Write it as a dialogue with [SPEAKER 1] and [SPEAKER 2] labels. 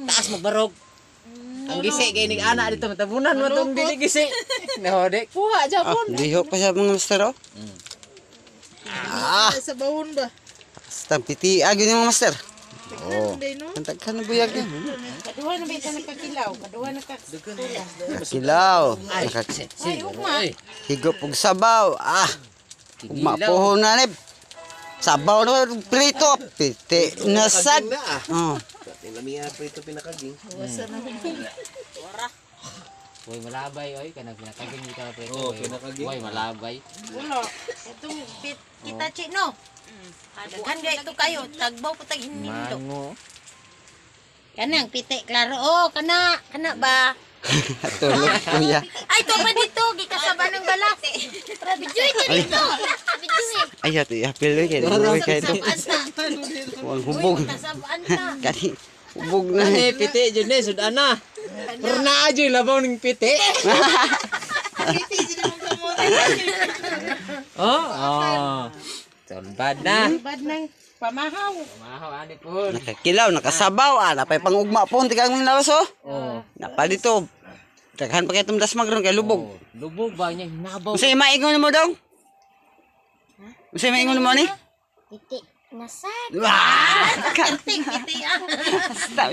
[SPEAKER 1] Taas magbarog. Ang gisi kay ning ana dito matabunan mo tong dili gisi. No, de kuha japon.
[SPEAKER 2] Lihok pa siya mga master oh.
[SPEAKER 3] Sa bahon ba?
[SPEAKER 2] Basta piti agi ni mga master.
[SPEAKER 3] Oh.
[SPEAKER 2] Antag ka na buyag ni.
[SPEAKER 3] Kaduha na ba ito nagkakilaw? Kaduha na
[SPEAKER 2] Kakilaw.
[SPEAKER 3] Ay, ugma.
[SPEAKER 2] Higop og sabaw. Ugma pohon na ni. Sabaw na prito. Piti nasad. Oh.
[SPEAKER 4] Lamiya prito pinakaging.
[SPEAKER 1] Uy, malabay oy kanang pinakaging kita na preto.
[SPEAKER 4] Oh, pinakaging.
[SPEAKER 1] Uy, malabay.
[SPEAKER 3] Ulo. Itong kita chino. Daghan ga ito kayo. Tagbaw po tag hinindok.
[SPEAKER 1] Mango.
[SPEAKER 3] Kanang piti, klaro. Oh, kana ba?
[SPEAKER 2] Tulog kuya.
[SPEAKER 3] Ay, to pa dito. Gikasaba ng balat. Bidyoy ka dito. Bidyoy.
[SPEAKER 2] Ay, ato i-apil kay. Uy kay ito. Wang hubog.
[SPEAKER 3] Kasabaan ta.
[SPEAKER 2] Kani hubog na.
[SPEAKER 1] Ani piti jud ni sudana. Pero naa jud labaw ning piti.
[SPEAKER 3] Piti sila mong kamote.
[SPEAKER 1] Oh. Bad na.
[SPEAKER 3] Bad nang pamahaw.
[SPEAKER 1] Mahaw ani po.
[SPEAKER 2] Nakakilaw, nakasabaw. Napay pangugma po. Tigang ng lawas oh.
[SPEAKER 1] Oh.
[SPEAKER 2] Napalito. Daghan pa kay itong dasmag ron kay lubog.
[SPEAKER 1] Lubog ba niya hinabaw.
[SPEAKER 2] Unsay maingon mo dong? Unsay maingon mo ni?
[SPEAKER 3] Piti. Nasad.
[SPEAKER 2] Wah!
[SPEAKER 3] Piti.
[SPEAKER 2] Basta,